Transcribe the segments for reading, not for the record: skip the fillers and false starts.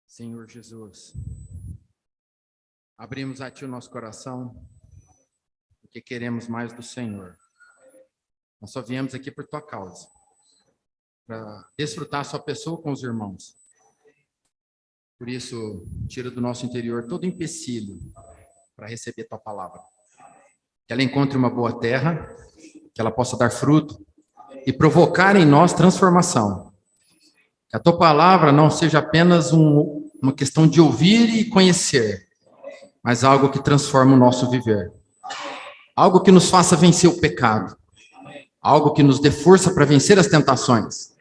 Senhor Jesus, abrimos a Ti o nosso coração, porque queremos mais do Senhor. Nós só viemos aqui por Tua causa, para desfrutar a Sua pessoa com os irmãos. Por isso, tira do nosso interior todo empecilho para receber Tua palavra. Que ela encontre uma boa terra, que ela possa dar fruto e provocar em nós transformação. Que a Tua palavra não seja apenas uma questão de ouvir e conhecer, mas algo que transforma o nosso viver. Algo que nos faça vencer o pecado. Algo que nos dê força para vencer as tentações.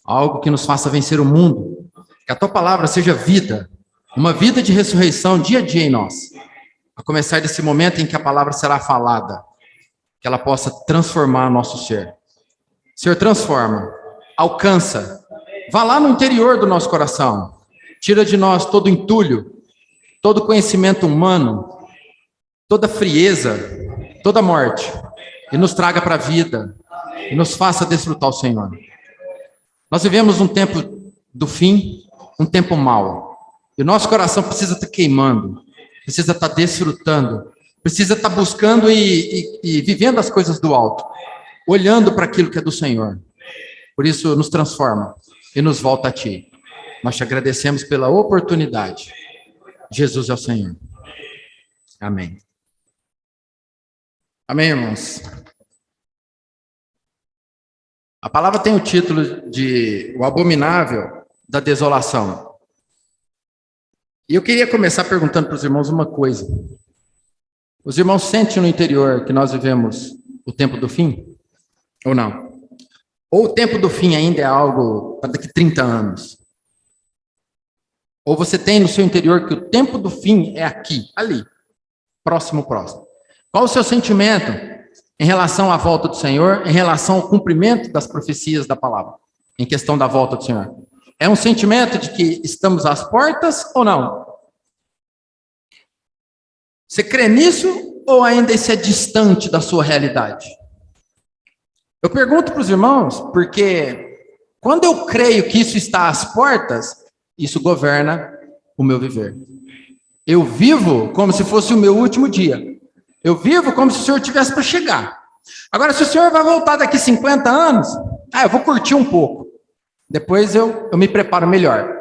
Algo que nos faça vencer o mundo. Que a Tua palavra seja vida, uma vida de ressurreição dia a dia em nós. A começar desse momento em que a palavra será falada, que ela possa transformar nosso ser. Senhor, transforma, alcança, vá lá no interior do nosso coração, tira de nós todo entulho, todo conhecimento humano, toda frieza, toda morte, e nos traga para a vida, e nos faça desfrutar o Senhor. Nós vivemos um tempo do fim, um tempo mau, e o nosso coração precisa estar queimando, precisa estar desfrutando, precisa estar buscando e vivendo as coisas do alto, olhando para aquilo que é do Senhor. Por isso, nos transforma e nos volta a Ti. Nós te agradecemos pela oportunidade. Jesus é o Senhor. Amém. Amém, irmãos? A palavra tem o título de O Abominável da Desolação. E eu queria começar perguntando para os irmãos uma coisa. Os irmãos sentem no interior que nós vivemos o tempo do fim? Ou não? Ou o tempo do fim ainda é algo para daqui 30 anos? Ou você tem no seu interior que o tempo do fim é aqui, ali, próximo. Qual o seu sentimento em relação à volta do Senhor, em relação ao cumprimento das profecias da palavra, em questão da volta do Senhor? É um sentimento de que estamos às portas ou não? Você crê nisso ou ainda isso é distante da sua realidade? Eu pergunto para os irmãos porque quando eu creio que isso está às portas, isso governa o meu viver. Eu vivo como se fosse o meu último dia. Eu vivo como se o Senhor tivesse para chegar. Agora, se o Senhor vai voltar daqui 50 anos, eu vou curtir um pouco. Depois eu me preparo melhor.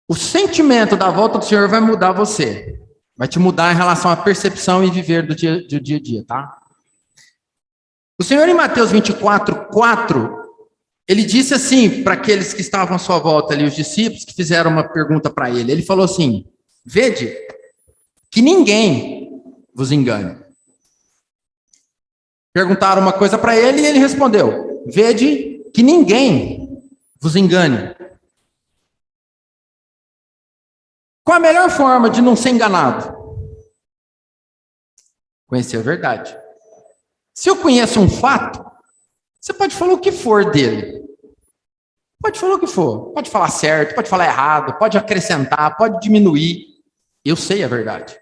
O sentimento da volta do Senhor vai mudar você. Vai te mudar em relação à percepção e viver do dia a dia, tá? O Senhor em Mateus 24:4, ele disse assim para aqueles que estavam à sua volta ali, os discípulos que fizeram uma pergunta para ele. Ele falou assim: vede que ninguém vos engane. Perguntaram uma coisa para ele e ele respondeu: vede que ninguém vos engane. Qual a melhor forma de não ser enganado? Conhecer a verdade. Se eu conheço um fato, você pode falar o que for dele. Pode falar o que for. Pode falar certo, pode falar errado, pode acrescentar, pode diminuir. Eu sei a verdade.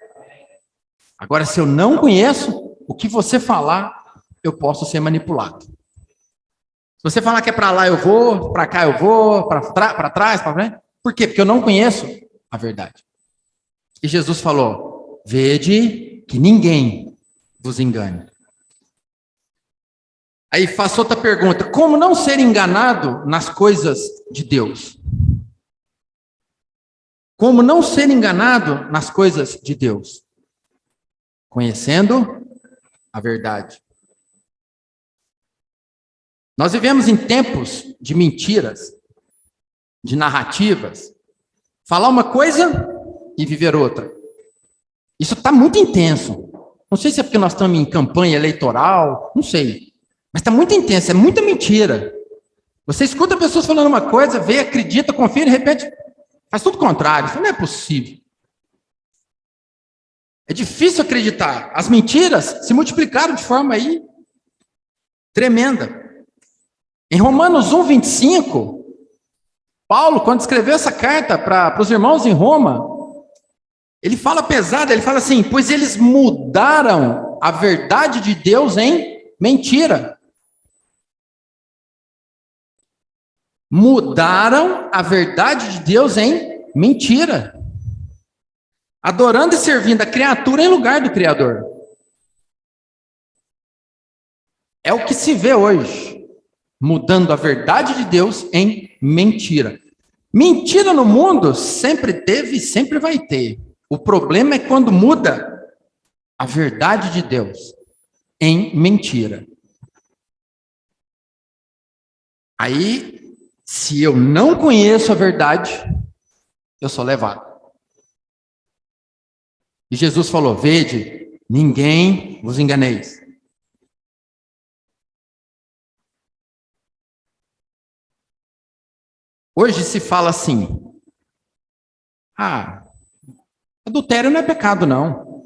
Agora, se eu não conheço, o que você falar, eu posso ser manipulado. Se você falar que é para lá eu vou, para cá eu vou, para trás, para frente. Por quê? Porque eu não conheço a verdade. E Jesus falou: vede que ninguém vos engane. Aí faço outra pergunta: como não ser enganado nas coisas de Deus? Como não ser enganado nas coisas de Deus? Conhecendo a verdade. Nós vivemos em tempos de mentiras, de narrativas. Falar uma coisa e viver outra. Isso está muito intenso. Não sei se é porque nós estamos em campanha eleitoral, não sei. Mas está muito intenso, é muita mentira. Você escuta pessoas falando uma coisa, vê, acredita, confia, de repente faz tudo o contrário. Isso não é possível. É difícil acreditar. As mentiras se multiplicaram de forma aí tremenda. Em Romanos 1:25, Paulo, quando escreveu essa carta para os irmãos em Roma, ele fala pesado, ele fala assim: pois eles mudaram a verdade de Deus em mentira. Mudaram a verdade de Deus em mentira, adorando e servindo a criatura em lugar do Criador. É o que se vê hoje, mudando a verdade de Deus em mentira. Mentira no mundo sempre teve e sempre vai ter. O problema é quando muda a verdade de Deus em mentira. Aí, se eu não conheço a verdade, eu sou levado. E Jesus falou: vede, ninguém vos enganeis. Hoje se fala assim: adultério não é pecado, não.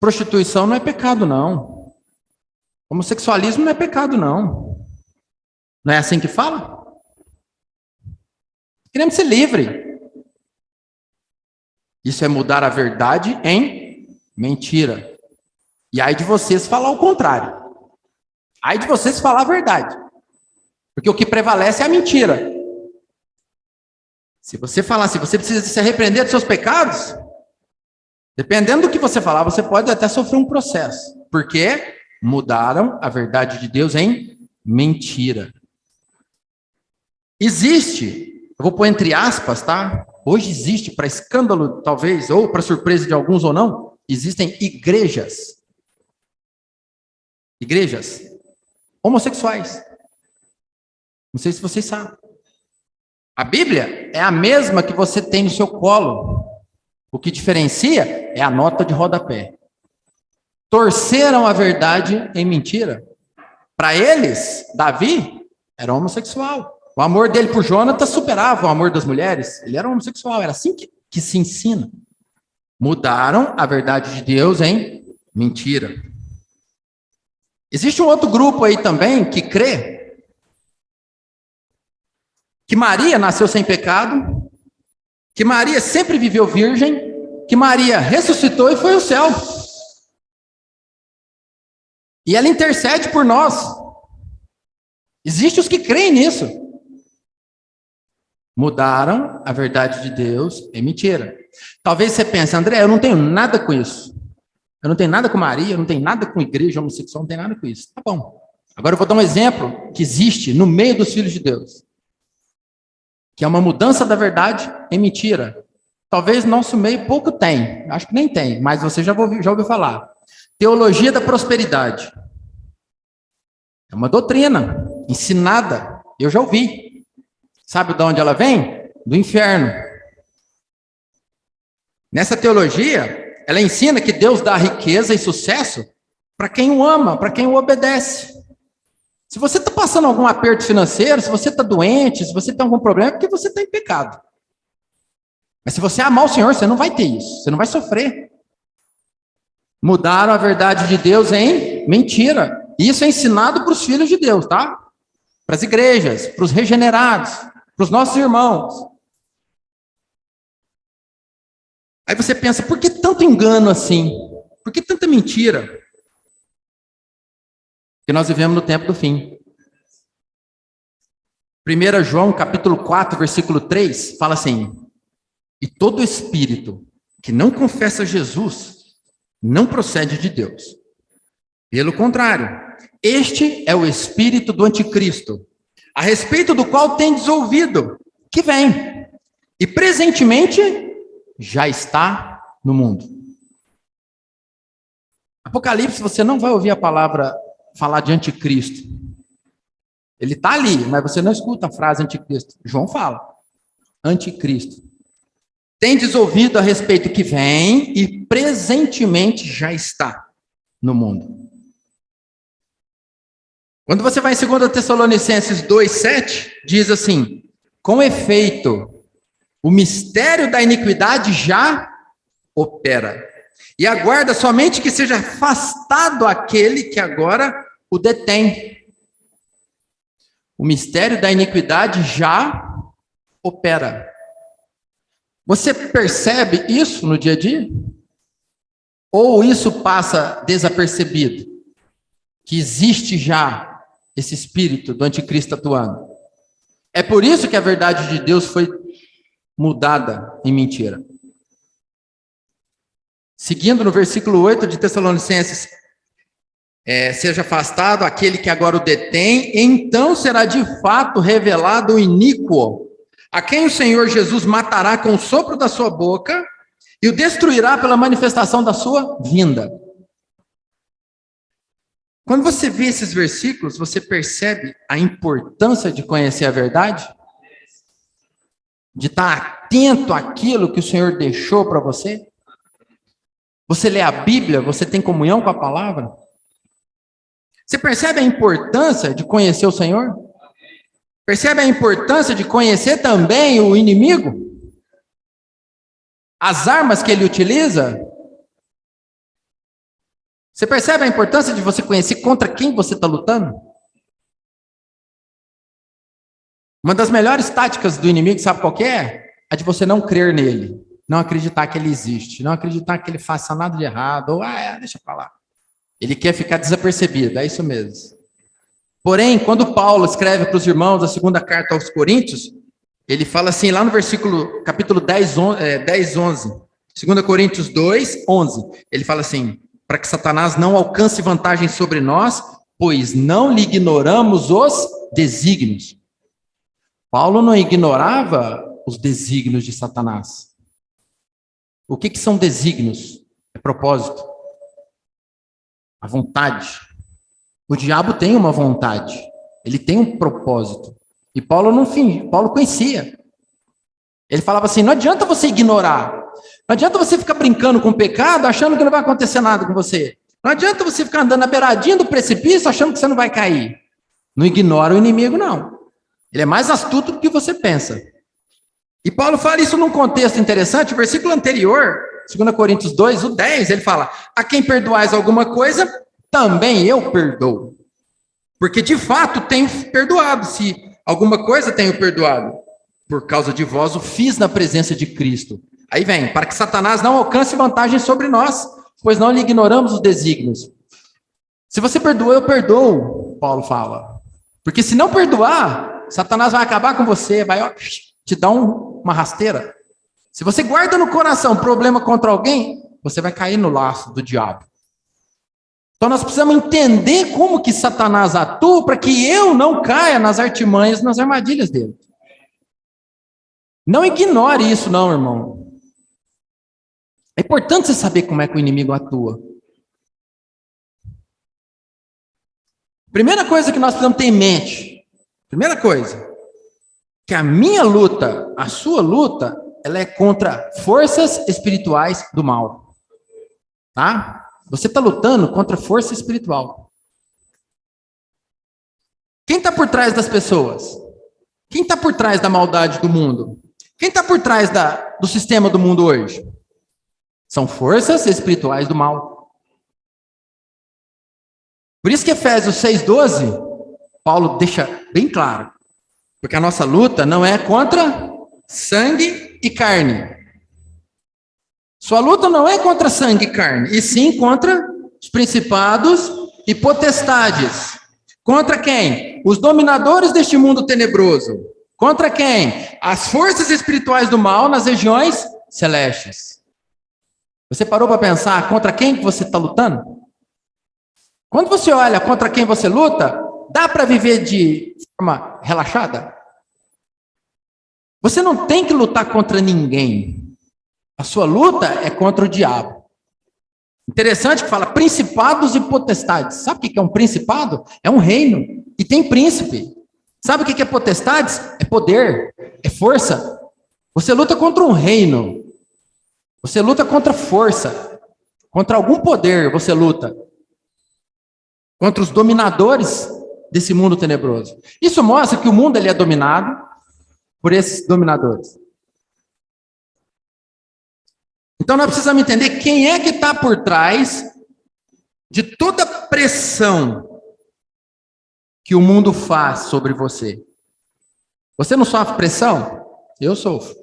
Prostituição não é pecado, não. Homossexualismo não é pecado, não. Não é assim que fala? Queremos ser livre. Isso é mudar a verdade em mentira. E aí de vocês falar o contrário. Aí de vocês falar a verdade. Porque o que prevalece é a mentira. Se você falar assim, você precisa se arrepender dos seus pecados, dependendo do que você falar, você pode até sofrer um processo. Porque mudaram a verdade de Deus em mentira. Existe, eu vou pôr entre aspas, tá? Hoje existe, para escândalo talvez, ou para surpresa de alguns ou não, existem igrejas homossexuais. Não sei se vocês sabem. A Bíblia é a mesma que você tem no seu colo. O que diferencia é a nota de rodapé. Torceram a verdade em mentira. Para eles, Davi era homossexual. O amor dele por Jonatas superava o amor das mulheres. Ele era homossexual. Era assim que se ensina. Mudaram a verdade de Deus em mentira. Existe um outro grupo aí também que crê que Maria nasceu sem pecado, que Maria sempre viveu virgem, que Maria ressuscitou e foi ao céu. E ela intercede por nós. Existem os que creem nisso. Mudaram a verdade de Deus em mentira. Talvez você pense: André, eu não tenho nada com isso. Eu não tenho nada com Maria, eu não tenho nada com igreja homossexual, não tenho nada com isso. Tá bom. Agora eu vou dar um exemplo que existe no meio dos filhos de Deus, que é uma mudança da verdade em mentira. Talvez nosso meio pouco tem, acho que nem tem, mas você já ouviu falar. Teologia da prosperidade. É uma doutrina ensinada, eu já ouvi. Sabe de onde ela vem? Do inferno. Nessa teologia, ela ensina que Deus dá riqueza e sucesso para quem o ama, para quem o obedece. Se você está passando algum aperto financeiro, se você está doente, se você tem algum problema, é porque você está em pecado. Mas se você amar o Senhor, você não vai ter isso, você não vai sofrer. Mudaram a verdade de Deus em mentira. Isso é ensinado para os filhos de Deus, tá? Para as igrejas, para os regenerados, para os nossos irmãos. Aí você pensa: por que tanto engano assim? Por que tanta mentira? Porque nós vivemos no tempo do fim. 1 João, capítulo 4, versículo 3, fala assim: e todo espírito que não confessa Jesus não procede de Deus. Pelo contrário, este é o espírito do anticristo, a respeito do qual tendes ouvido, que vem, e presentemente já está no mundo. Apocalipse, você não vai ouvir a palavra falar de anticristo. Ele está ali, mas você não escuta a frase anticristo. João fala, anticristo. Tendes ouvido a respeito que vem e presentemente já está no mundo. Quando você vai em 2 Tessalonicenses 2,7, diz assim: com efeito, o mistério da iniquidade já opera, e aguarda somente que seja afastado aquele que agora o detém. O mistério da iniquidade já opera. Você percebe isso no dia a dia? Ou isso passa desapercebido? Que existe já esse espírito do anticristo atuando? É por isso que a verdade de Deus foi mudada em mentira. Seguindo no versículo 8 de Tessalonicenses, seja afastado aquele que agora o detém, então será de fato revelado o iníquo, a quem o Senhor Jesus matará com o sopro da sua boca e o destruirá pela manifestação da sua vinda. Quando você vê esses versículos, você percebe a importância de conhecer a verdade? De estar atento àquilo que o Senhor deixou para você? Você lê a Bíblia, você tem comunhão com a palavra? Você percebe a importância de conhecer o Senhor? Percebe a importância de conhecer também o inimigo? As armas que ele utiliza? Você percebe a importância de você conhecer contra quem você está lutando? Uma das melhores táticas do inimigo, sabe qual que é? A de você não crer nele, não acreditar que ele existe, não acreditar que ele faça nada de errado, ou, deixa pra lá. Ele quer ficar desapercebido, é isso mesmo. Porém, quando Paulo escreve para os irmãos a segunda carta aos Coríntios, ele fala assim, lá no capítulo 10, 11, 2 Coríntios 2, 11, ele fala assim, para que Satanás não alcance vantagem sobre nós, pois não lhe ignoramos os desígnios. Paulo não ignorava os desígnios de Satanás. O que são desígnios? É propósito. A vontade. O diabo tem uma vontade. Ele tem um propósito. E Paulo não finge. Paulo conhecia. Ele falava assim, não adianta você ignorar. Não adianta você ficar brincando com o pecado, achando que não vai acontecer nada com você. Não adianta você ficar andando na beiradinha do precipício, achando que você não vai cair. Não ignora o inimigo, não. Ele é mais astuto do que você pensa. E Paulo fala isso num contexto interessante. O versículo anterior, 2 Coríntios 2, o 10, ele fala, a quem perdoais alguma coisa, também eu perdoo. Porque de fato tenho perdoado. Se alguma coisa tenho perdoado, por causa de vós o fiz na presença de Cristo. Aí vem, para que Satanás não alcance vantagem sobre nós, pois não lhe ignoramos os desígnios. Se você perdoa, eu perdoo, Paulo fala. Porque se não perdoar, Satanás vai acabar com você, vai te dar uma rasteira. Se você guarda no coração problema contra alguém, você vai cair no laço do diabo. Então nós precisamos entender como que Satanás atua para que eu não caia nas artimanhas, nas armadilhas dele. Não ignore isso não, irmão. É importante você saber como é que o inimigo atua. Primeira coisa que nós precisamos ter em mente, primeira coisa, que a minha luta, a sua luta, ela é contra forças espirituais do mal. Tá? Você está lutando contra força espiritual. Quem está por trás das pessoas? Quem está por trás da maldade do mundo? Quem está por trás do sistema do mundo hoje? São forças espirituais do mal. Por isso que Efésios 6,12, Paulo deixa bem claro. Porque a nossa luta não é contra sangue e carne. Sua luta não é contra sangue e carne, e sim contra os principados e potestades. Contra quem? Os dominadores deste mundo tenebroso. Contra quem? As forças espirituais do mal nas regiões celestes. Você parou para pensar contra quem você está lutando? Quando você olha contra quem você luta, dá para viver de forma relaxada? Você não tem que lutar contra ninguém. A sua luta é contra o diabo. Interessante que fala principados e potestades. Sabe o que é um principado? É um reino. E tem príncipe. Sabe o que é potestades? É poder. É força. Você luta contra um reino. Você luta contra força. Contra algum poder você luta. Contra os dominadores desse mundo tenebroso. Isso mostra que o mundo ele é dominado por esses dominadores. Então nós precisamos entender quem é que está por trás de toda pressão que o mundo faz sobre você. Você não sofre pressão? Eu sofro.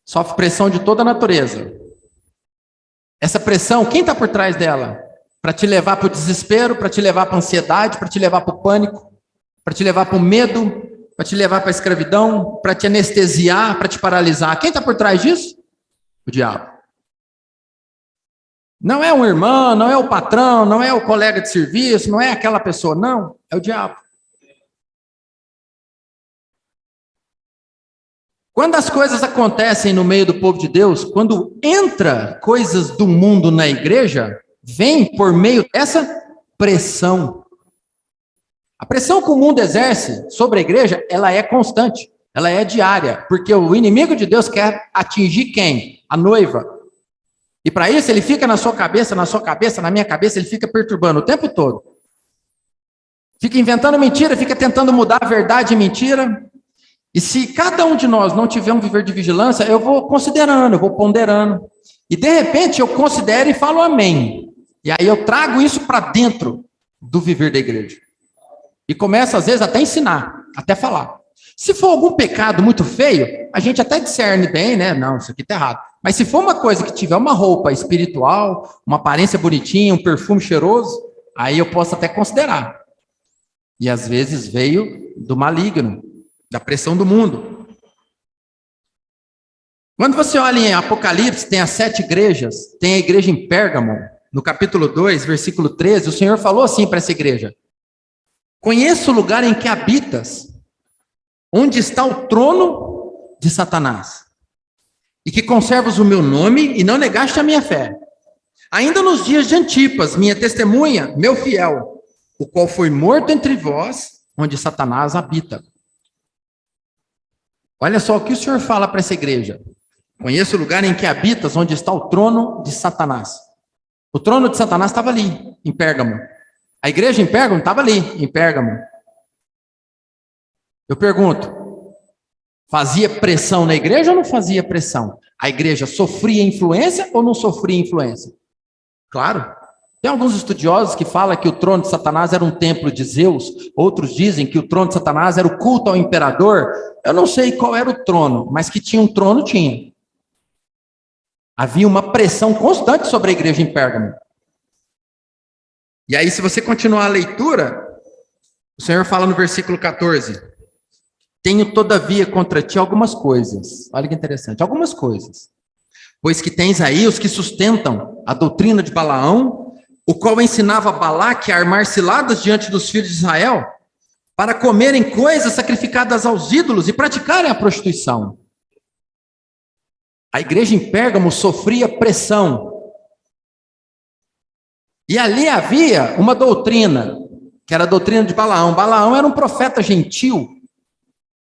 Sofre pressão de toda a natureza. Essa pressão, quem está por trás dela? Para te levar para o desespero, para te levar para a ansiedade, para te levar para o pânico, para te levar para o medo, para te levar para a escravidão, para te anestesiar, para te paralisar. Quem está por trás disso? O diabo. Não é um irmão, não é o patrão, não é o colega de serviço, não é aquela pessoa, não, é o diabo. Quando as coisas acontecem no meio do povo de Deus, quando entra coisas do mundo na igreja, vem por meio dessa pressão. A pressão que o mundo exerce sobre a igreja, ela é constante, ela é diária, porque o inimigo de Deus quer atingir quem? A noiva. E para isso ele fica na sua cabeça, na minha cabeça, ele fica perturbando o tempo todo. Fica inventando mentira, fica tentando mudar a verdade em mentira. E se cada um de nós não tiver um viver de vigilância, eu vou considerando, eu vou ponderando. E de repente eu considero e falo amém. E aí eu trago isso para dentro do viver da igreja. E começo às vezes até a ensinar, até falar. Se for algum pecado muito feio, a gente até discerne bem, né? Não, isso aqui está errado. Mas se for uma coisa que tiver uma roupa espiritual, uma aparência bonitinha, um perfume cheiroso, aí eu posso até considerar. E às vezes veio do maligno, da pressão do mundo. Quando você olha em Apocalipse, tem as 7 igrejas, tem a igreja em Pérgamo, no capítulo 2, versículo 13, o Senhor falou assim para essa igreja: conheço o lugar em que habitas, onde está o trono de Satanás, e que conservas o meu nome e não negaste a minha fé. Ainda nos dias de Antipas, minha testemunha, meu fiel, o qual foi morto entre vós, onde Satanás habita. Olha só o que o Senhor fala para essa igreja. Conheço o lugar em que habitas, onde está o trono de Satanás. O trono de Satanás estava ali, em Pérgamo. A igreja em Pérgamo estava ali, em Pérgamo. Eu pergunto, fazia pressão na igreja ou não fazia pressão? A igreja sofria influência ou não sofria influência? Claro. Tem alguns estudiosos que falam que o trono de Satanás era um templo de Zeus, outros dizem que o trono de Satanás era o culto ao imperador. Eu não sei qual era o trono, mas que tinha um trono, tinha. Havia uma pressão constante sobre a igreja em Pérgamo. E aí, se você continuar a leitura, o Senhor fala no versículo 14: tenho todavia contra ti algumas coisas. Olha que interessante, algumas coisas. Pois que tens aí os que sustentam a doutrina de Balaão, o qual ensinava Balaque a armar ciladas diante dos filhos de Israel, para comerem coisas sacrificadas aos ídolos e praticarem a prostituição. A igreja em Pérgamo sofria pressão. E ali havia uma doutrina, que era a doutrina de Balaão. Balaão era um profeta gentil,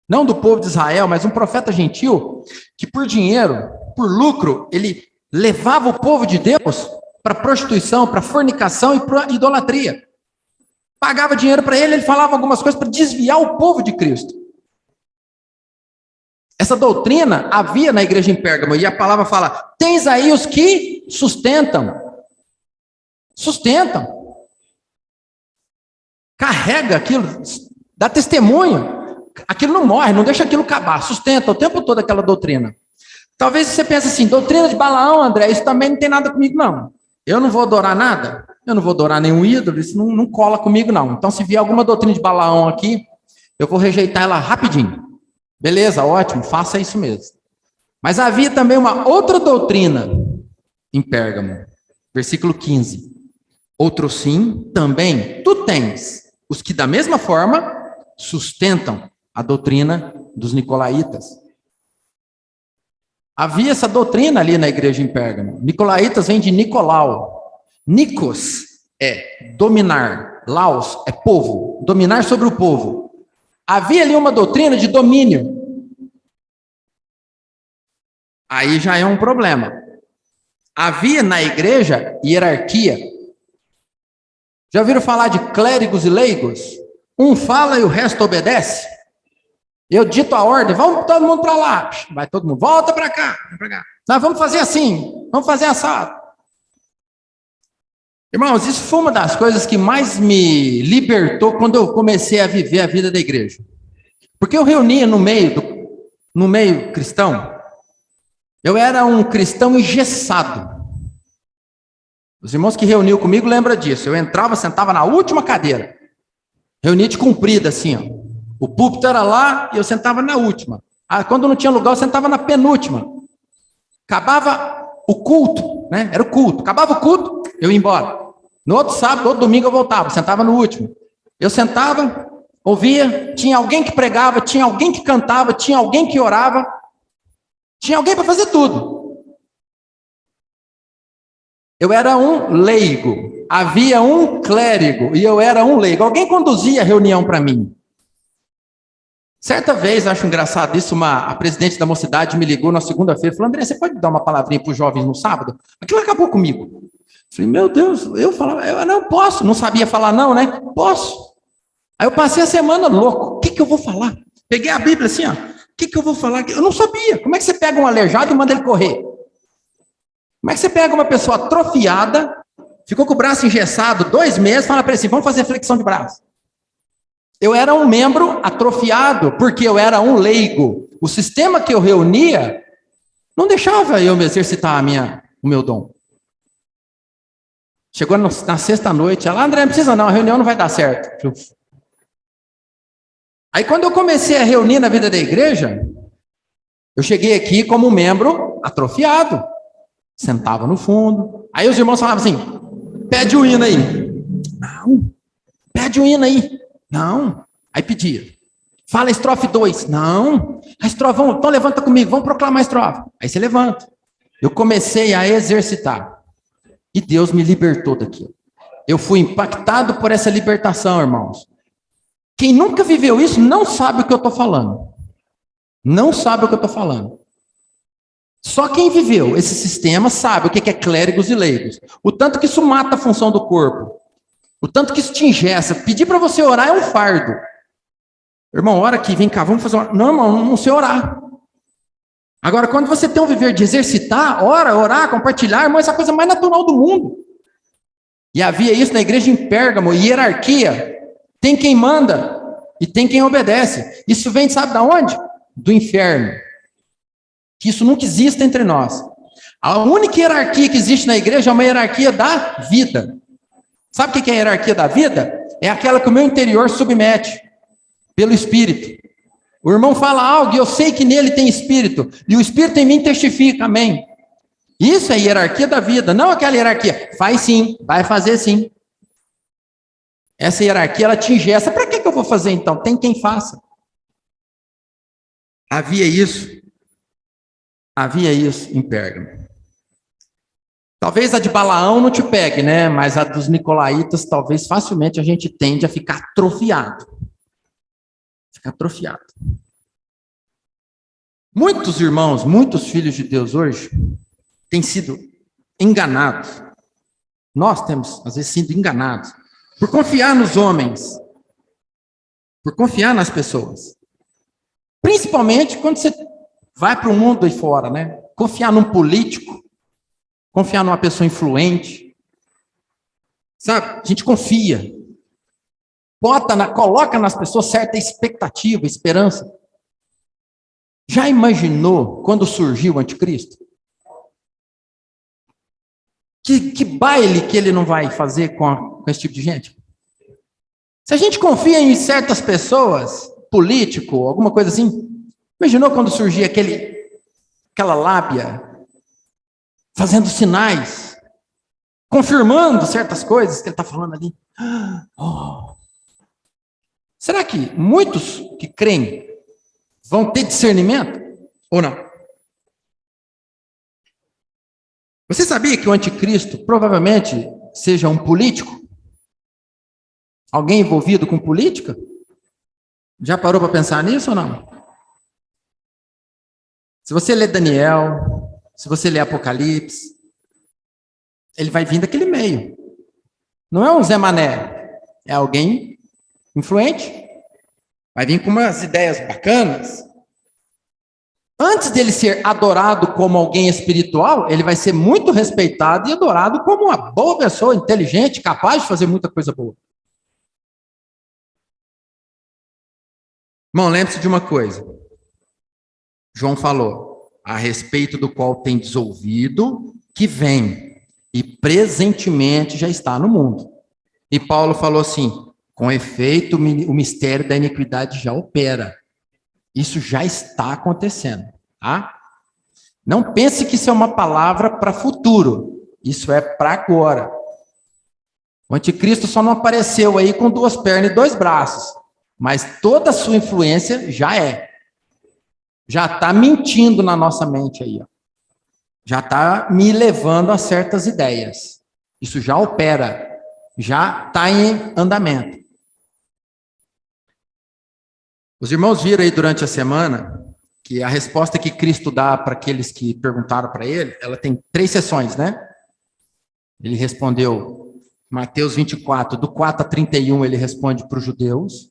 não do povo de Israel, mas um profeta gentil, que por dinheiro, por lucro, ele levava o povo de Deus para prostituição, para fornicação e para idolatria. Pagava dinheiro para ele, ele falava algumas coisas para desviar o povo de Cristo. Essa doutrina havia na igreja em Pérgamo, e a palavra fala: tens aí os que sustentam. Sustentam. Carrega aquilo, dá testemunho. Aquilo não morre, não deixa aquilo acabar. Sustenta o tempo todo aquela doutrina. Talvez você pense assim: doutrina de Balaão, André, isso também não tem nada comigo, não. Eu não vou adorar nada, eu não vou adorar nenhum ídolo, isso não cola comigo, não. Então, se vier alguma doutrina de Balaão aqui, eu vou rejeitar ela rapidinho. Beleza, ótimo, faça isso mesmo. Mas havia também uma outra doutrina em Pérgamo, versículo 15. Outro sim, também, tu tens os que da mesma forma sustentam a doutrina dos nicolaítas. Havia essa doutrina ali na igreja em Pérgamo. Nicolaítas vem de Nicolau. Nikos é dominar, laos é povo, dominar sobre o povo. Havia ali uma doutrina de domínio. Aí já é um problema. Havia na igreja hierarquia. Já ouviram falar de clérigos e leigos? Um fala e o resto obedece. Eu dito a ordem: vamos todo mundo para lá. Vai todo mundo, volta para cá. Nós vamos fazer assim, vamos fazer assado. Irmãos, isso foi uma das coisas que mais me libertou quando eu comecei a viver a vida da igreja. Porque eu reunia no meio cristão, eu era um cristão engessado. Os irmãos que reuniam comigo lembram disso. Eu entrava, sentava na última cadeira. Reunia de comprida, assim, ó. O púlpito era lá e eu sentava na última. Quando não tinha lugar, eu sentava na penúltima. Acabava o culto, né? Era o culto. Acabava o culto, eu ia embora. No outro sábado, outro domingo eu voltava, sentava no último. Eu sentava, ouvia, tinha alguém que pregava, tinha alguém que cantava, tinha alguém que orava, tinha alguém para fazer tudo. Eu era um leigo, havia um clérigo e eu era um leigo. Alguém conduzia a reunião para mim. Certa vez, acho engraçado isso, a presidente da mocidade me ligou na segunda-feira e falou: André, você pode dar uma palavrinha para os jovens no sábado? Aquilo acabou comigo. Falei, meu Deus, eu falava, eu não posso, não sabia falar não, né? Posso. Aí eu passei a semana louco, o que eu vou falar? Peguei a Bíblia assim, ó, o que eu vou falar? Eu não sabia. Como é que você pega um aleijado e manda ele correr? Como é que você pega uma pessoa atrofiada, ficou com o braço engessado 2 meses, fala para ele assim, vamos fazer flexão de braço. Eu era um membro atrofiado, porque eu era um leigo. O sistema que eu reunia não deixava eu me exercitar o meu dom. Chegou na sexta-noite, ela, André, não precisa não, a reunião não vai dar certo. Aí quando eu comecei a reunir na vida da igreja, eu cheguei aqui como membro atrofiado. Sentava no fundo. Aí os irmãos falavam assim, pede o hino aí. Não. Pede o hino aí. Não. Aí pedia. Fala a estrofe 2. Não. A estrofe 1. Então levanta comigo, vamos proclamar a estrofe. Aí você levanta. Eu comecei a exercitar. E Deus me libertou daquilo. Eu fui impactado por essa libertação, irmãos. Quem nunca viveu isso não sabe o que eu estou falando. Não sabe o que eu estou falando. Só quem viveu esse sistema sabe o que é clérigos e leigos. O tanto que isso mata a função do corpo. O tanto que isso te engessa. Pedir para você orar é um fardo. Irmão, ora aqui, vem cá, vamos fazer uma... Não, irmão, não sei orar. Agora, quando você tem um viver de exercitar, orar, compartilhar, irmão, essa é a coisa mais natural do mundo. E havia isso na igreja em Pérgamo, hierarquia. Tem quem manda e tem quem obedece. Isso vem, sabe de onde? Do inferno. Que isso nunca existe entre nós. A única hierarquia que existe na igreja é uma hierarquia da vida. Sabe o que é a hierarquia da vida? É aquela que o meu interior submete pelo Espírito. O irmão fala algo e eu sei que nele tem Espírito. E o Espírito em mim testifica, amém. Isso é a hierarquia da vida, não aquela hierarquia. Faz sim, vai fazer sim. Essa hierarquia, ela te ingessa. Para que eu vou fazer então? Tem quem faça. Havia isso em Pérgamo. Talvez a de Balaão não te pegue, né? Mas a dos nicolaítas, talvez facilmente a gente tende a ficar atrofiado. Ficar atrofiado. Muitos irmãos, muitos filhos de Deus hoje têm sido enganados. Nós temos, às vezes, sido enganados por confiar nos homens, por confiar nas pessoas. Principalmente quando você vai para o mundo aí fora, né? Confiar num político, confiar numa pessoa influente. Sabe? A gente confia. Coloca nas pessoas certa expectativa, esperança. Já imaginou quando surgiu o anticristo? Que baile que ele não vai fazer com esse tipo de gente? Se a gente confia em certas pessoas, político, alguma coisa assim, imaginou quando surgia aquela lábia, fazendo sinais, confirmando certas coisas que ele está falando ali? Oh. Será que muitos que creem vão ter discernimento ou não? Você sabia que o anticristo provavelmente seja um político? Alguém envolvido com política? Já parou para pensar nisso ou não? Se você ler Daniel, se você ler Apocalipse, ele vai vir daquele meio. Não é um Zé Mané, é alguém influente. Vai vir com umas ideias bacanas. Antes dele ser adorado como alguém espiritual, ele vai ser muito respeitado e adorado como uma boa pessoa, inteligente, capaz de fazer muita coisa boa. Irmão, lembre-se de uma coisa. João falou, a respeito do qual tem ouvido, que vem, e presentemente já está no mundo. E Paulo falou assim, Com efeito, o mistério da iniquidade já opera. Isso já está acontecendo, tá? Não pense que isso é uma palavra para futuro. Isso é para agora. O anticristo só não apareceu aí com 2 pernas e 2 braços. Mas toda a sua influência já é. Já está mentindo na nossa mente aí, ó. Já está me levando a certas ideias. Isso já opera. Já está em andamento. Os irmãos viram aí durante a semana que a resposta que Cristo dá para aqueles que perguntaram para ele, ela tem 3 sessões, né? Ele respondeu, Mateus 24, do 4 a 31, ele responde para os judeus,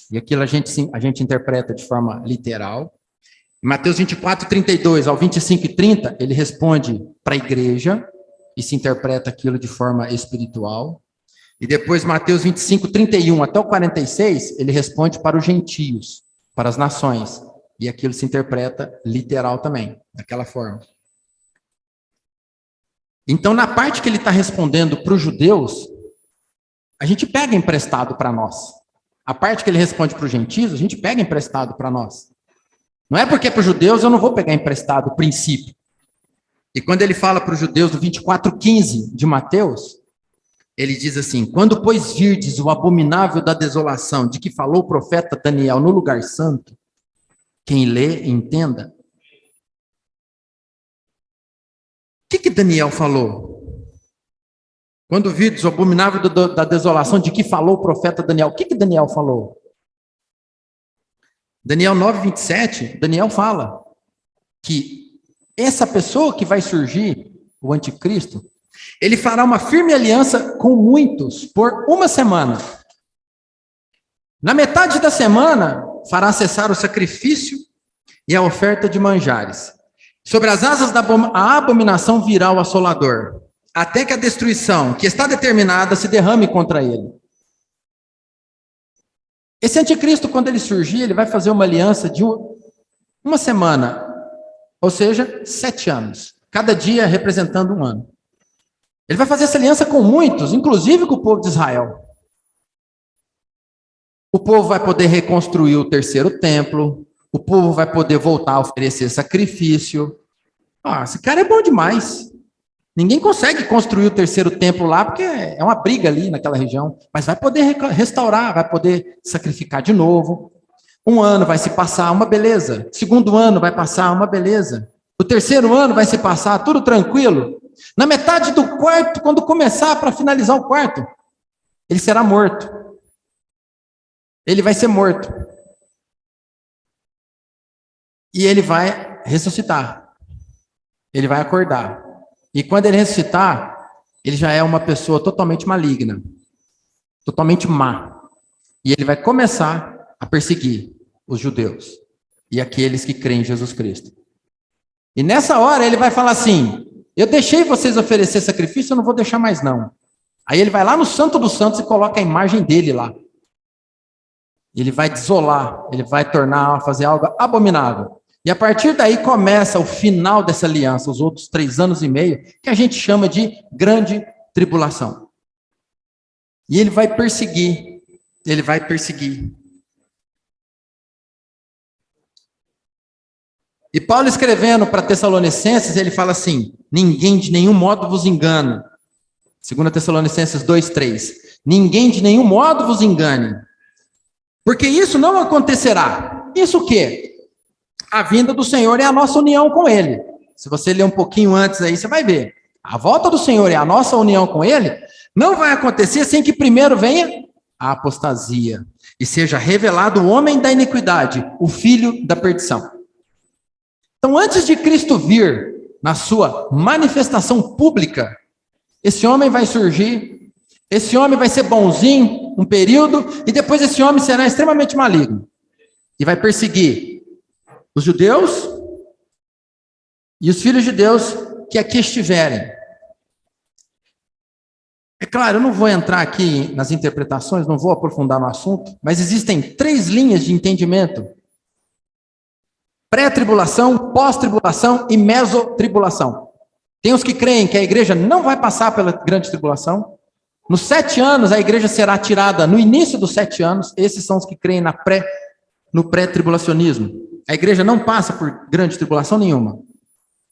e aquilo a gente interpreta de forma literal. Em Mateus 24, 32 ao 25 e 30, ele responde para a igreja, e se interpreta aquilo de forma espiritual. E depois, Mateus 25, 31 até o 46, ele responde para os gentios, para as nações. E aquilo se interpreta literal também, daquela forma. Então, na parte que ele está respondendo para os judeus, a gente pega emprestado para nós. A parte que ele responde para os gentios, a gente pega emprestado para nós. Não é porque para os judeus eu não vou pegar emprestado o princípio. E quando ele fala para os judeus do 24:15 de Mateus, ele diz assim: quando, pois, virdes o abominável da desolação, de que falou o profeta Daniel no lugar santo, quem lê, entenda. O que Daniel falou? Quando virdes o abominável da desolação, de que falou o profeta Daniel, o que Daniel falou? Daniel 9:27, Daniel fala que essa pessoa que vai surgir, o anticristo, ele fará uma firme aliança com muitos por 1 semana. Na metade da semana, fará cessar o sacrifício e a oferta de manjares. Sobre as asas da abominação virá o assolador, até que a destruição que está determinada se derrame contra ele. Esse anticristo, quando ele surgir, ele vai fazer uma aliança de 1 semana, ou seja, 7 anos. Cada dia representando 1 ano. Ele vai fazer essa aliança com muitos, inclusive com o povo de Israel. O povo vai poder reconstruir o 3º templo, o povo vai poder voltar a oferecer sacrifício. Esse cara é bom demais. Ninguém consegue construir o 3º templo lá, porque é uma briga ali naquela região. Mas vai poder restaurar, vai poder sacrificar de novo. 1 ano vai se passar, uma beleza. 2º ano vai passar, uma beleza. O 3º ano vai se passar, tudo tranquilo. Na metade do 4º, quando começar para finalizar o 4º, ele será morto. Ele vai ser morto. E ele vai ressuscitar. Ele vai acordar. E quando ele ressuscitar, ele já é uma pessoa totalmente maligna. Totalmente má. E ele vai começar a perseguir os judeus. E aqueles que creem em Jesus Cristo. E nessa hora ele vai falar assim: eu deixei vocês oferecer sacrifício, eu não vou deixar mais não. Aí ele vai lá no Santo dos Santos e coloca a imagem dele lá. Ele vai desolar, ele vai fazer algo abominável. E a partir daí começa o final dessa aliança, os outros 3 anos e meio, que a gente chama de grande tribulação. E ele vai perseguir, ele vai perseguir. E Paulo escrevendo para Tessalonicenses, ele fala assim: ninguém de nenhum modo vos engana. 2 Tessalonicenses 2:3. Ninguém de nenhum modo vos engane. Porque isso não acontecerá. Isso o quê? A vinda do Senhor é a nossa união com Ele. Se você ler um pouquinho antes aí, você vai ver. A volta do Senhor é a nossa união com Ele. Não vai acontecer sem que primeiro venha a apostasia. E seja revelado o homem da iniquidade, o filho da perdição. Então, antes de Cristo vir na sua manifestação pública, esse homem vai surgir, esse homem vai ser bonzinho um período, e depois esse homem será extremamente maligno. E vai perseguir os judeus e os filhos de Deus que aqui estiverem. É claro, eu não vou entrar aqui nas interpretações, não vou aprofundar no assunto, mas existem 3 linhas de entendimento: pré-tribulação, pós-tribulação e mesotribulação. Tem os que creem que a igreja não vai passar pela grande tribulação, Nos 7 anos, a igreja será tirada. No início dos 7 anos, esses são os que creem no pré-tribulacionismo. A igreja não passa por grande tribulação nenhuma.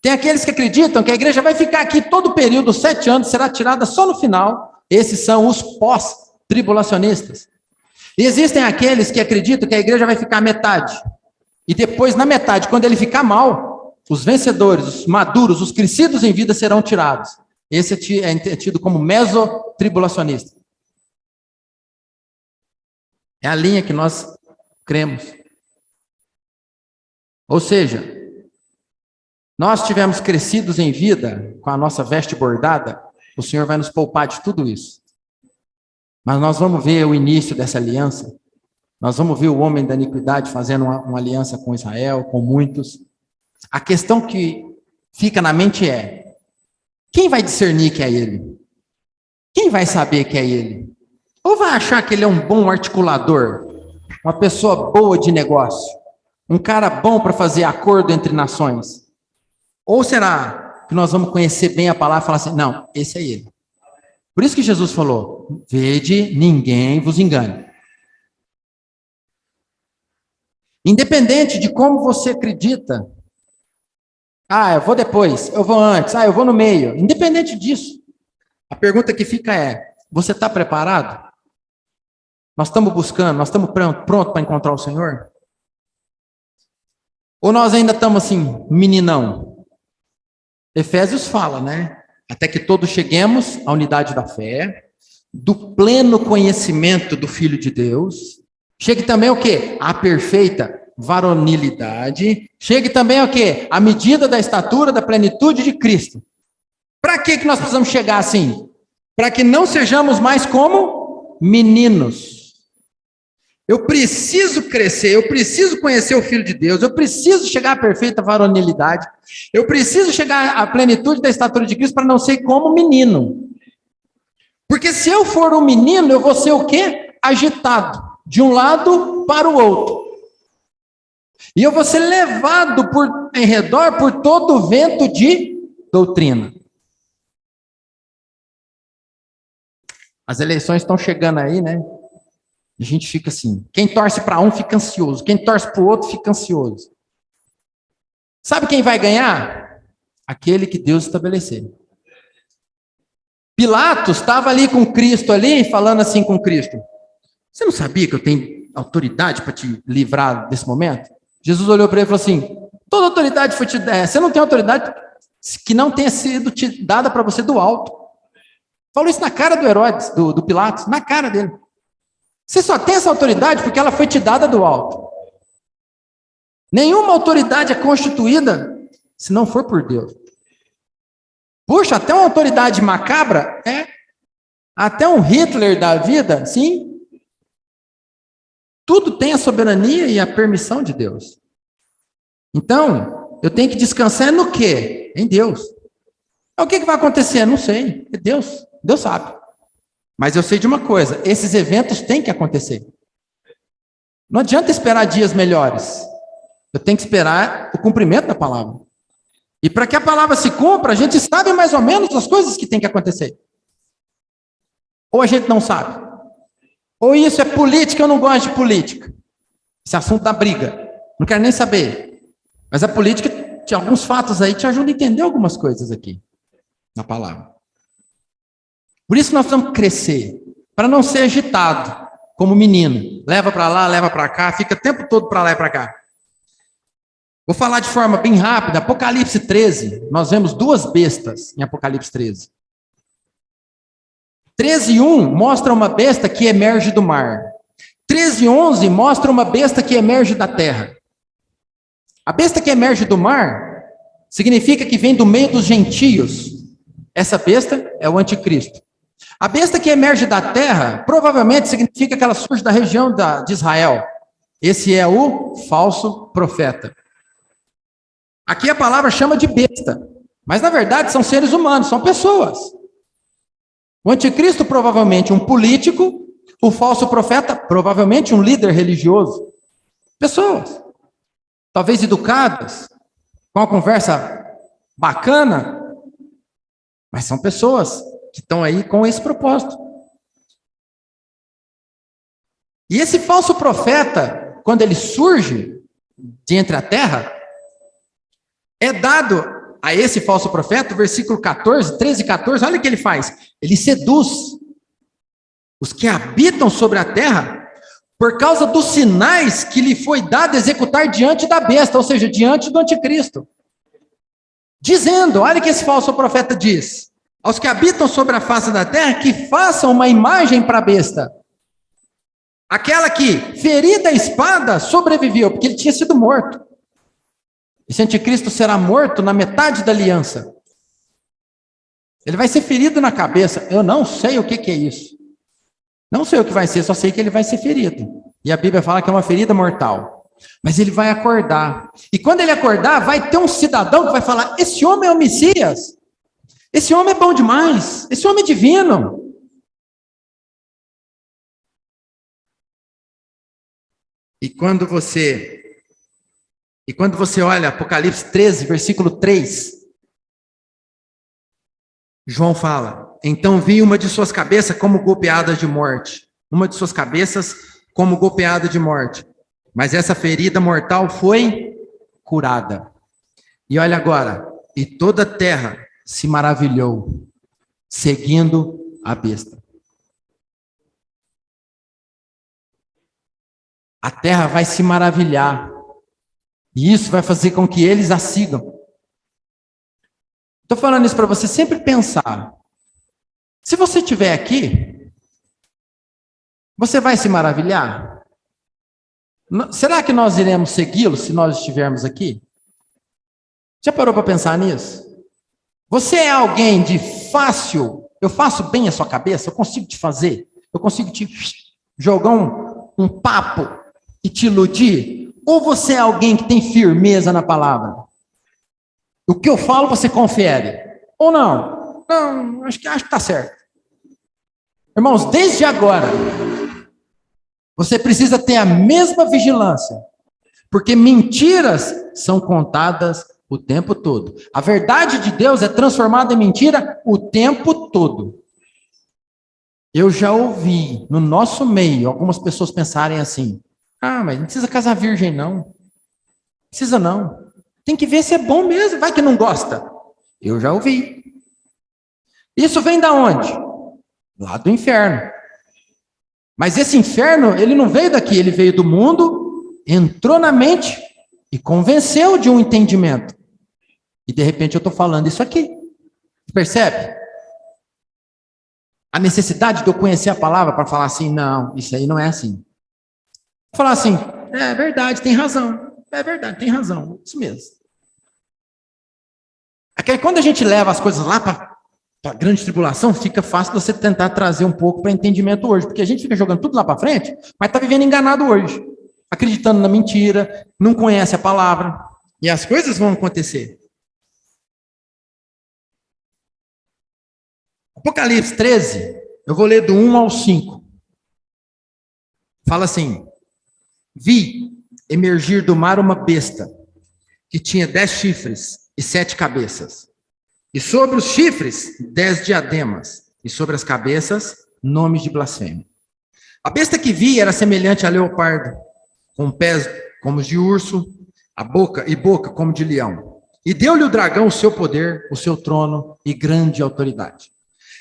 Tem aqueles que acreditam que a igreja vai ficar aqui todo o período, 7 anos, será tirada só no final. Esses são os pós-tribulacionistas. E existem aqueles que acreditam que a igreja vai ficar metade. E depois, na metade, quando ele ficar mal, os vencedores, os maduros, os crescidos em vida serão tirados. Esse é tido como mesotribulacionista. É a linha que nós cremos. Ou seja, nós tivemos crescidos em vida com a nossa veste bordada, o Senhor vai nos poupar de tudo isso. Mas nós vamos ver o início dessa aliança. Nós vamos ver o homem da iniquidade fazendo uma aliança com Israel, com muitos. A questão que fica na mente é: quem vai discernir que é ele? Quem vai saber que é ele? Ou vai achar que ele é um bom articulador, uma pessoa boa de negócio, um cara bom para fazer acordo entre nações? Ou será que nós vamos conhecer bem a palavra e falar assim: não, esse é ele? Por isso que Jesus falou: vede, ninguém vos engane. Independente de como você acredita, eu vou depois, eu vou antes, eu vou no meio. Independente disso, a pergunta que fica é: você está preparado? Nós estamos buscando, nós estamos prontos para encontrar o Senhor? Ou nós ainda estamos assim, meninão? Efésios fala, né? Até que todos cheguemos à unidade da fé, do pleno conhecimento do Filho de Deus. Chegue também o quê? A perfeita varonilidade. Chegue também o quê? A medida da estatura da plenitude de Cristo. Para que nós precisamos chegar assim? Para que não sejamos mais como meninos. Eu preciso crescer, eu preciso conhecer o Filho de Deus, eu preciso chegar à perfeita varonilidade, eu preciso chegar à plenitude da estatura de Cristo para não ser como menino. Porque se eu for um menino, eu vou ser o quê? Agitado, de um lado para o outro. E eu vou ser levado em redor por todo o vento de doutrina. As eleições estão chegando aí, né? A gente fica assim, quem torce para um fica ansioso, quem torce para o outro fica ansioso. Sabe quem vai ganhar? Aquele que Deus estabelecer. Pilatos estava ali com Cristo, falando assim com Cristo: você não sabia que eu tenho autoridade para te livrar desse momento? Jesus olhou para ele e falou assim: toda autoridade foi te dada, você não tem autoridade que não tenha sido te dada para você do alto. Falou isso na cara do Herodes, do Pilatos, na cara dele. Você só tem essa autoridade porque ela foi te dada do alto. Nenhuma autoridade é constituída se não for por Deus. Puxa, até uma autoridade macabra, até um Hitler da vida, sim. Tudo tem a soberania e a permissão de Deus. Então, eu tenho que descansar no quê? Em Deus. O que vai acontecer? Não sei. É Deus. Deus sabe. Mas eu sei de uma coisa: esses eventos têm que acontecer. Não adianta esperar dias melhores. Eu tenho que esperar o cumprimento da palavra. E para que a palavra se cumpra, a gente sabe mais ou menos as coisas que tem que acontecer. Ou a gente não sabe. Ou isso é política, eu não gosto de política. Esse assunto da briga. Não quero nem saber. Mas a política, tem alguns fatos aí, te ajuda a entender algumas coisas aqui na palavra. Por isso nós precisamos crescer, para não ser agitado, como menino. Leva para lá, leva para cá, fica o tempo todo para lá e para cá. Vou falar de forma bem rápida. Apocalipse 13, nós vemos 2 bestas em Apocalipse 13. 13:1 mostra uma besta que emerge do mar. 13:11 mostra uma besta que emerge da terra. A besta que emerge do mar significa que vem do meio dos gentios. Essa besta é o anticristo. A besta que emerge da terra, provavelmente significa que ela surge da região de Israel. Esse é o falso profeta. Aqui a palavra chama de besta, mas na verdade são seres humanos, são pessoas. O anticristo provavelmente um político, o falso profeta provavelmente um líder religioso. Pessoas, talvez educadas, com uma conversa bacana, mas são pessoas que estão aí com esse propósito, E esse falso profeta, quando ele surge de entre a terra, é dado a esse falso profeta, versículo 14, 13 e 14, olha o que ele faz. Ele seduz os que habitam sobre a terra por causa dos sinais que lhe foi dado executar diante da besta, ou seja, diante do anticristo. Dizendo, olha o que esse falso profeta diz, aos que habitam sobre a face da terra, que façam uma imagem para a besta. Aquela que, ferida a espada, sobreviveu, porque ele tinha sido morto. Esse anticristo será morto na metade da aliança. Ele vai ser ferido na cabeça. Eu não sei o que é isso. Não sei o que vai ser, só sei que ele vai ser ferido. E a Bíblia fala que é uma ferida mortal. Mas ele vai acordar. E quando ele acordar, vai ter um cidadão que vai falar: esse homem é o Messias. Esse homem é bom demais. Esse homem é divino. E quando você olha Apocalipse 13, versículo 3, João fala: então vi uma de suas cabeças como golpeada de morte. Uma de suas cabeças como golpeada de morte. Mas essa ferida mortal foi curada. E olha agora, e toda a terra se maravilhou, seguindo a besta. A terra vai se maravilhar. E isso vai fazer com que eles a sigam. Estou falando isso para você sempre pensar. Se você estiver aqui, você vai se maravilhar? Será que nós iremos segui-lo se nós estivermos aqui? Já parou para pensar nisso? Você é alguém de fácil, eu faço bem a sua cabeça, eu consigo te fazer, eu consigo te jogar um papo e te iludir? Ou você é alguém que tem firmeza na palavra? O que eu falo você confere? Ou não? Não, acho que está certo. Irmãos, desde agora, você precisa ter a mesma vigilância, porque mentiras são contadas o tempo todo. A verdade de Deus é transformada em mentira o tempo todo. Eu já ouvi no nosso meio algumas pessoas pensarem assim: ah, mas não precisa casar virgem não. Precisa não. Tem que ver se é bom mesmo, vai que não gosta. Eu já ouvi. Isso vem da onde? Lá do inferno. Mas esse inferno, ele não veio daqui, ele veio do mundo, entrou na mente e convenceu de um entendimento. E de repente eu estou falando isso aqui. Percebe? A necessidade de eu conhecer a palavra para falar assim: não, isso aí não é assim. Falar assim: é verdade, tem razão. É verdade, tem razão. Isso mesmo. É quando a gente leva as coisas lá para a grande tribulação, fica fácil você tentar trazer um pouco para entendimento hoje. Porque a gente fica jogando tudo lá para frente, mas está vivendo enganado hoje. Acreditando na mentira, não conhece a palavra. E as coisas vão acontecer. Apocalipse 13, eu vou ler do 1 ao 5. Fala assim: vi emergir do mar uma besta, que tinha 10 chifres e 7 cabeças. E sobre os chifres, 10 diademas. E sobre as cabeças, nomes de blasfêmia. A besta que vi era semelhante a leopardo, com pés como os de urso, a boca como de leão. E deu-lhe o dragão o seu poder, o seu trono e grande autoridade.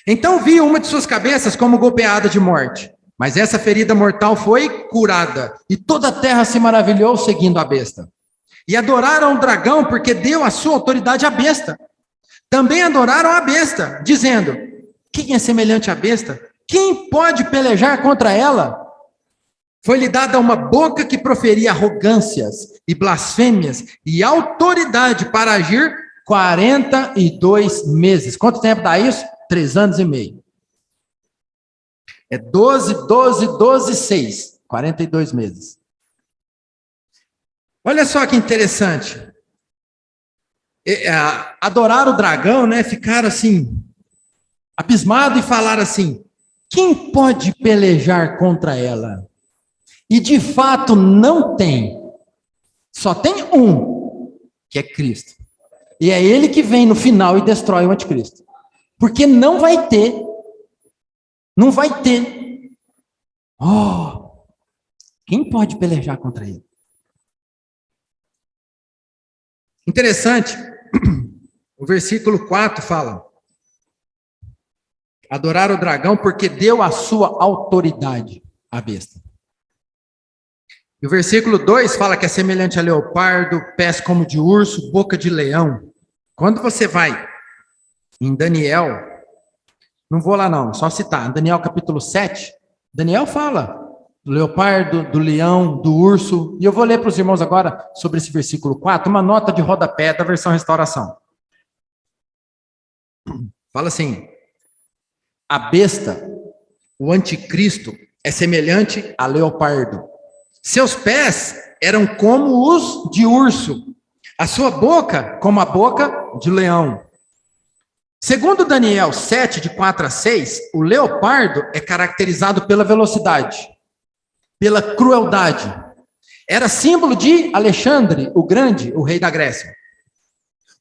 Então vi uma de suas cabeças como golpeada de morte. Mas essa ferida mortal foi curada. E toda a terra se maravilhou seguindo a besta. E adoraram o dragão porque deu a sua autoridade à besta. Também adoraram a besta, dizendo: quem é semelhante à besta? Quem pode pelejar contra ela? Foi-lhe dada uma boca que proferia arrogâncias e blasfêmias e autoridade para agir 42 meses. Quanto tempo dá isso? 3 anos e meio. É 12, 6. 42 meses. Olha só que interessante. Adoraram o dragão, né? Ficaram assim, abismados e falaram assim: quem pode pelejar contra ela? E de fato não tem. Só tem um, que é Cristo. E é ele que vem no final e destrói o anticristo. Porque não vai ter. Não vai ter. Oh, Quem pode pelejar contra ele? Interessante, o versículo 4 fala: adorar o dragão porque deu a sua autoridade à besta. E o versículo 2 fala que é semelhante a leopardo, pés como de urso, boca de leão. Quando você vai em Daniel, não vou lá não, só citar, Daniel capítulo 7, Daniel fala do leopardo, do leão, do urso, e eu vou ler para os irmãos agora sobre esse versículo 4, uma nota de rodapé da versão Restauração. Fala assim: a besta, o anticristo, é semelhante a leopardo. Seus pés eram como os de urso, a sua boca como a boca de leão. Segundo Daniel 7, de 4 a 6, o leopardo é caracterizado pela velocidade, pela crueldade. Era símbolo de Alexandre, o Grande, o rei da Grécia.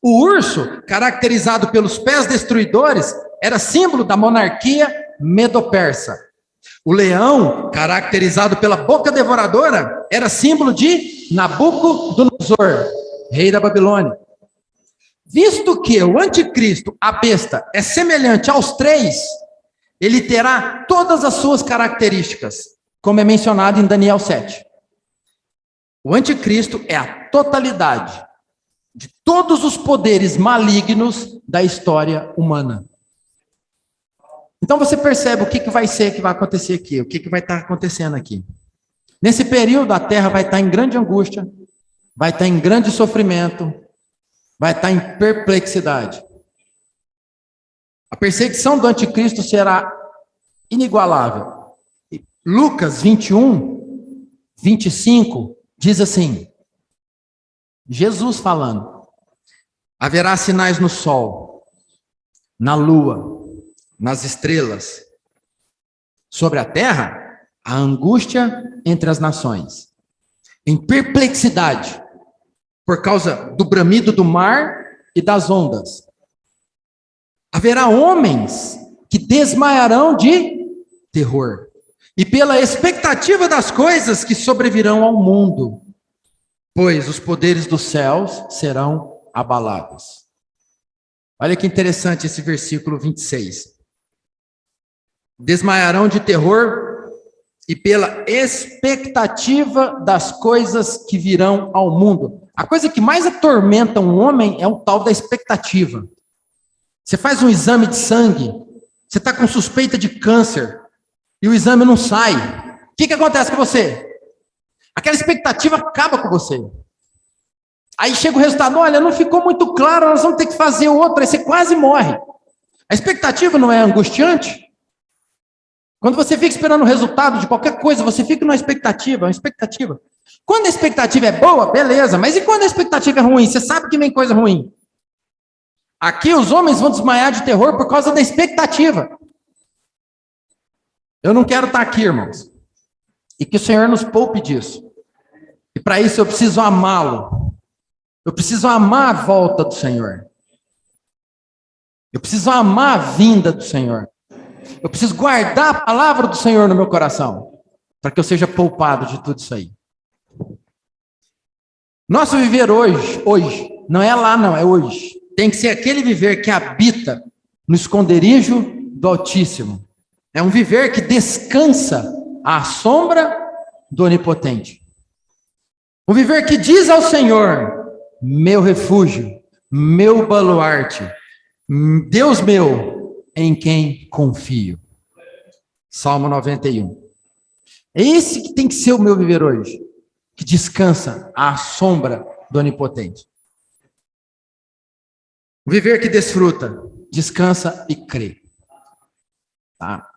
O urso, caracterizado pelos pés destruidores, era símbolo da monarquia medo-persa. O leão, caracterizado pela boca devoradora, era símbolo de Nabucodonosor, rei da Babilônia. Visto que o anticristo, a besta, é semelhante aos três, ele terá todas as suas características, como é mencionado em Daniel 7. O anticristo é a totalidade de todos os poderes malignos da história humana. Então você percebe o que vai ser, que vai acontecer aqui, o que vai estar acontecendo aqui. Nesse período, a terra vai estar em grande angústia, vai estar em grande sofrimento, vai estar em perplexidade. A perseguição do anticristo será inigualável. Lucas 21, 25, diz assim, Jesus falando: haverá sinais no sol, na lua, nas estrelas. Sobre a terra, a angústia entre as nações. Em perplexidade, por causa do bramido do mar e das ondas. Haverá homens que desmaiarão de terror, e pela expectativa das coisas que sobrevirão ao mundo, pois os poderes dos céus serão abalados. Olha que interessante esse versículo 26. Desmaiarão de terror e pela expectativa das coisas que virão ao mundo. A coisa que mais atormenta um homem é o tal da expectativa. Você faz um exame de sangue, você está com suspeita de câncer, e o exame não sai. O que acontece com você? Aquela expectativa acaba com você. Aí chega o resultado: olha, não ficou muito claro, nós vamos ter que fazer outro, aí você quase morre. A expectativa não é angustiante? Quando você fica esperando o resultado de qualquer coisa, você fica numa expectativa, uma expectativa. Quando a expectativa é boa, beleza, mas e quando a expectativa é ruim? Você sabe que vem coisa ruim. Aqui os homens vão desmaiar de terror por causa da expectativa. Eu não quero estar aqui, irmãos. E que o Senhor nos poupe disso. E para isso eu preciso amá-lo. Eu preciso amar a volta do Senhor. Eu preciso amar a vinda do Senhor. Eu preciso guardar a palavra do Senhor no meu coração, para que eu seja poupado de tudo isso aí. Nosso viver hoje, não é lá não, é hoje. Tem que ser aquele viver que habita no esconderijo do Altíssimo. É um viver que descansa à sombra do Onipotente. Um viver que diz ao Senhor: meu refúgio, meu baluarte, Deus meu, em quem confio. Salmo 91. É esse que tem que ser o meu viver hoje, que descansa à sombra do Onipotente. O viver que desfruta, descansa e crê. Tá?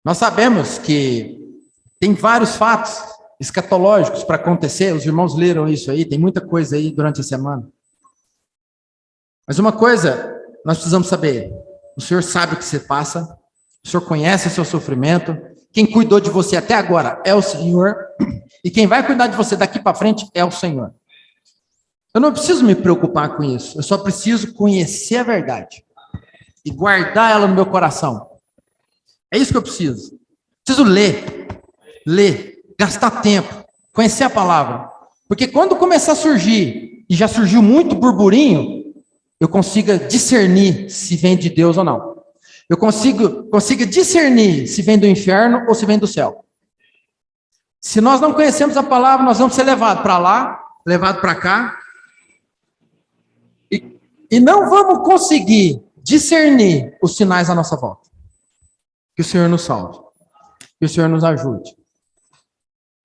Nós sabemos que tem vários fatos escatológicos para acontecer, os irmãos leram isso aí, tem muita coisa aí durante a semana. Mas uma coisa nós precisamos saber: o Senhor sabe o que você passa, o Senhor conhece o seu sofrimento, quem cuidou de você até agora é o Senhor, e quem vai cuidar de você daqui para frente é o Senhor. Eu não preciso me preocupar com isso, eu só preciso conhecer a verdade e guardar ela no meu coração. É isso que eu preciso. Preciso ler, ler, gastar tempo, conhecer a palavra. Porque quando começar a surgir, e já surgiu muito burburinho, eu consiga discernir se vem de Deus ou não. Eu consiga discernir se vem do inferno ou se vem do céu. Se nós não conhecemos a palavra, nós vamos ser levados para lá, levados para cá, e não vamos conseguir discernir os sinais à nossa volta. Que o Senhor nos salve. Que o Senhor nos ajude.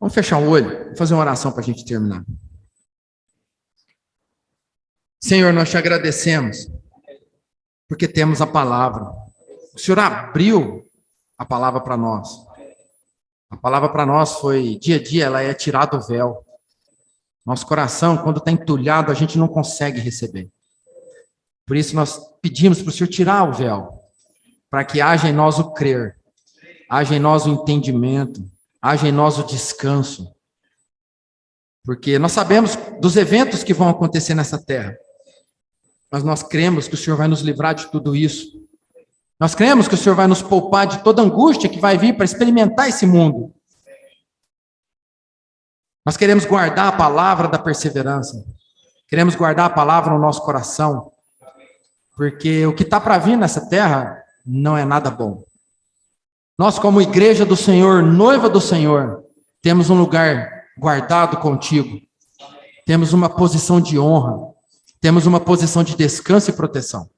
Vamos fechar o olho e fazer uma oração para a gente terminar. Senhor, nós te agradecemos, porque temos a palavra. O Senhor abriu a palavra para nós. A palavra para nós foi, dia a dia, ela é tirada do véu. Nosso coração, quando está entulhado, a gente não consegue receber. Por isso nós pedimos para o Senhor tirar o véu, para que haja em nós o crer, haja em nós o entendimento, haja em nós o descanso. Porque nós sabemos dos eventos que vão acontecer nessa terra, mas nós cremos que o Senhor vai nos livrar de tudo isso. Nós cremos que o Senhor vai nos poupar de toda angústia que vai vir para experimentar esse mundo. Nós queremos guardar a palavra da perseverança. Queremos guardar a palavra no nosso coração. Porque o que está para vir nessa terra não é nada bom. Nós, como igreja do Senhor, noiva do Senhor, temos um lugar guardado contigo. Temos uma posição de honra. Temos uma posição de descanso e proteção.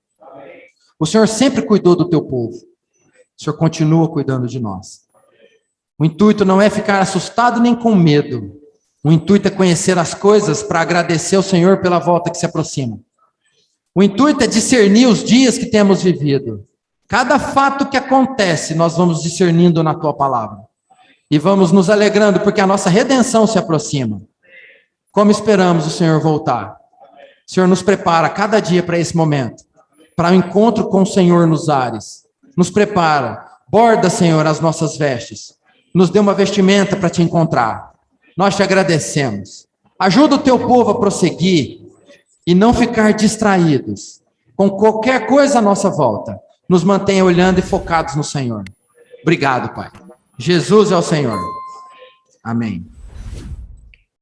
O Senhor sempre cuidou do teu povo. O Senhor continua cuidando de nós. O intuito não é ficar assustado nem com medo. O intuito é conhecer as coisas para agradecer ao Senhor pela volta que se aproxima. O intuito é discernir os dias que temos vivido. Cada fato que acontece, nós vamos discernindo na tua palavra. E vamos nos alegrando porque a nossa redenção se aproxima. Como esperamos o Senhor voltar. O Senhor nos prepara cada dia para esse momento. Para o encontro com o Senhor nos ares. Nos prepara. Borda, Senhor, as nossas vestes. Nos dê uma vestimenta para te encontrar. Nós te agradecemos. Ajuda o teu povo a prosseguir e não ficar distraídos com qualquer coisa à nossa volta. Nos mantenha olhando e focados no Senhor. Obrigado, Pai. Jesus é o Senhor. Amém.